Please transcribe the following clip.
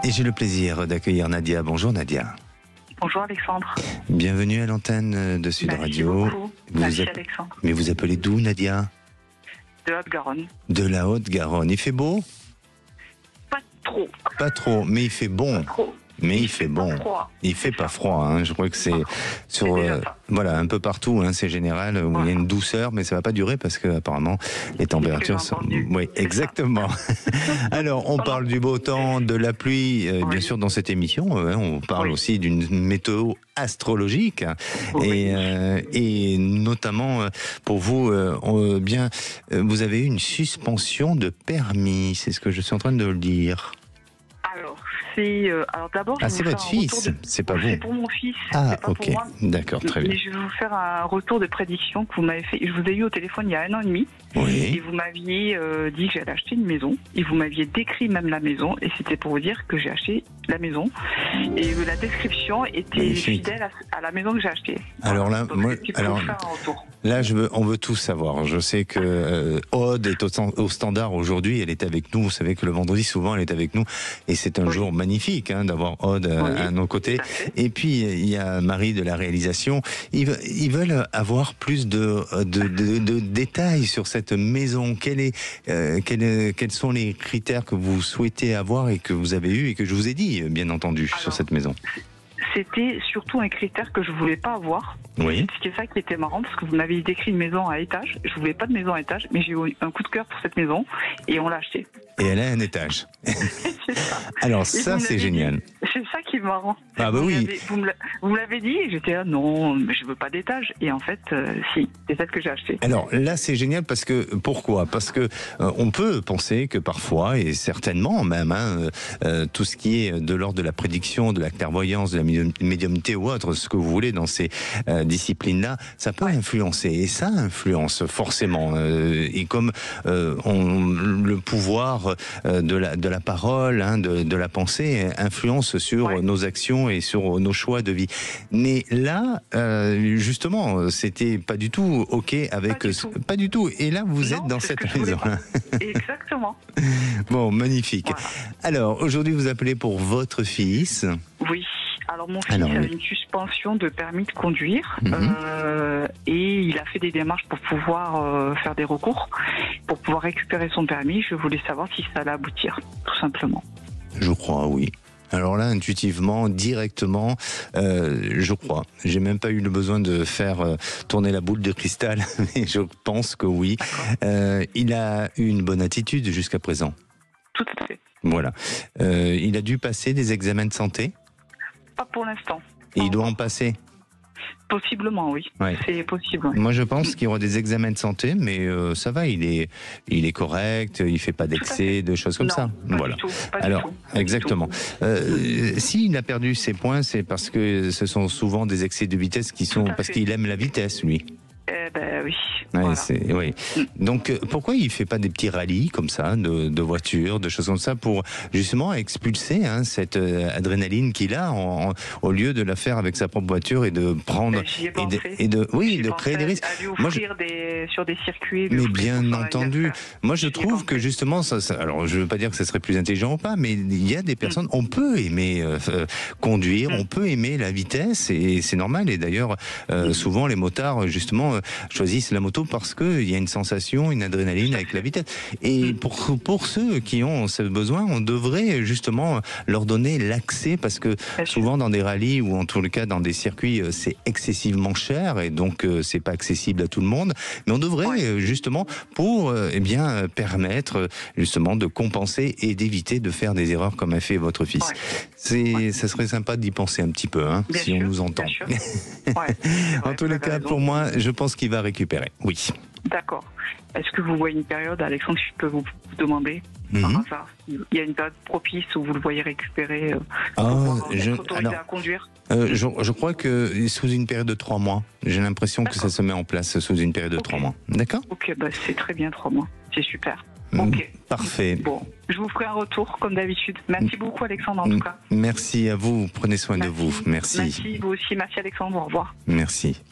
Et j'ai le plaisir d'accueillir Nadia. Bonjour Nadia. Bonjour Alexandre. Bienvenue à l'antenne de Sud Merci Radio. beaucoup. Merci Alexandre. Mais vous appelez d'où Nadia? De Haute-Garonne. De la Haute-Garonne. Il fait beau? Pas trop. Pas trop, mais il fait bon. Pas trop. Mais il fait bon. Froid. Il fait pas froid. Hein. Je crois que c'est sur déjà ça. voilà un peu partout. Hein, c'est général où il y a une douceur, mais ça va pas durer parce que apparemment les températures sont. Oui, exactement. Alors on parle du beau temps, de la pluie, bien sûr dans cette émission. On parle aussi d'une météo astrologique et notamment pour vous vous avez eu une suspension de permis. C'est ce que je suis en train de le dire. Alors d'abord, c'est votre fils, c'est pas vous. C'est pour mon fils. Ah, c'est pas ok, pour moi. d'accord, très bien. Mais je vais vous faire un retour de prédiction que vous m'avez fait. Je vous ai eu au téléphone il y a 1 an et demi. Oui. Et vous m'aviez dit que j'allais acheter une maison. Et vous m'aviez décrit même la maison. Et c'était pour vous dire que j'ai acheté la maison. Et la description était fidèle à la maison que j'ai achetée. Alors là, on veut tout savoir. Je sais que Aude est au standard aujourd'hui. Elle est avec nous. Vous savez que le vendredi, souvent, elle est avec nous. Et c'est un jour magnifique d'avoir Aude à nos côtés. Et puis, il y a Marie de la réalisation. Ils veulent avoir plus de détails sur cette maison. Quels sont les critères que vous souhaitez avoir et que vous avez eu et que je vous ai dit, bien entendu, sur cette maison? C'était surtout un critère que je voulais pas avoir. Oui. C'est ça qui était marrant parce que vous m'avez décrit une maison à étage. Je voulais pas de maison à étage, mais j'ai eu un coup de cœur pour cette maison et on l'a achetée. Et elle a un étage. C'est ça. Alors ça, c'est génial. C'est ça qui est marrant. Ah bah oui. Vous me l'avez dit et j'étais là, non, mais je veux pas d'étage. Et en fait, si, c'est celle que j'ai achetée. Alors là, c'est génial parce que, pourquoi? Parce que on peut penser que parfois, et certainement même, tout ce qui est de l'ordre de la prédiction, de la clairvoyance, de la médiumnité ou autre, ce que vous voulez dans ces disciplines-là, ça peut influencer. Et ça influence forcément. Et comme le pouvoir de la parole, de la pensée, influence sur nos actions et sur nos choix de vie. Mais là, justement, c'était pas du tout OK avec... Pas du tout. Et là, vous êtes dans cette maison. Exactement. Bon, magnifique. Voilà. Alors, aujourd'hui, vous appelez pour votre fils. Oui. Alors, mon fils a une suspension de permis de conduire et il a fait des démarches pour pouvoir faire des recours, pour pouvoir récupérer son permis. Je voulais savoir si ça allait aboutir, tout simplement. Je crois, oui. Alors là, intuitivement, directement, je crois. J'ai même pas eu le besoin de faire tourner la boule de cristal, mais je pense que oui. Il a eu une bonne attitude jusqu'à présent. Tout à fait. Voilà. Il a dû passer des examens de santé? Pas pour l'instant. Et il doit en passer? Possiblement, oui. Ouais. C'est possible. Ouais. Moi, je pense qu'il y aura des examens de santé, mais ça va, il est correct, il fait pas d'excès, de choses comme ça. Voilà. Alors, exactement. S'il a perdu ses points, c'est parce que ce sont souvent des excès de vitesse qui sont parce qu'il aime la vitesse, lui. Oui. Ouais, voilà. oui. Donc, pourquoi il fait pas des petits rallyes comme ça, de voitures, de choses comme ça, pour justement expulser cette adrénaline qu'il a, au lieu de la faire avec sa propre voiture et de prendre et de créer des risques. Sur des circuits. Mais bien entendu, moi je trouve que justement, alors je veux pas dire que ça serait plus intelligent ou pas, mais il y a des personnes, on peut aimer conduire, on peut aimer la vitesse et c'est normal. Et d'ailleurs, souvent les motards justement choisissent la moto parce qu'il y a une sensation, une adrénaline avec la vitesse. Et pour ceux qui ont ce besoin, on devrait justement leur donner l'accès parce que souvent dans des rallyes ou en tout cas dans des circuits, c'est excessivement cher et donc c'est pas accessible à tout le monde. Mais on devrait justement pour permettre justement de compenser et d'éviter de faire des erreurs comme a fait votre fils. Ça serait sympa d'y penser un petit peu, si on nous entend. En tous les cas, pour moi, je pense qu'il va récupérer. Oui. D'accord. Est-ce que vous voyez une période, Alexandre, si je peux vous demander par hasard, il y a une période propice où vous le voyez récupérer autorisé à conduire? Je crois que sous une période de 3 mois. J'ai l'impression que ça se met en place sous une période de 3 mois. D'accord? Ok, c'est très bien 3 mois. C'est super. Ok. Parfait. Bon, je vous ferai un retour comme d'habitude. Merci beaucoup Alexandre en tout cas. Merci à vous. Prenez soin de vous. Merci. Merci vous aussi. Merci Alexandre. Au revoir. Merci.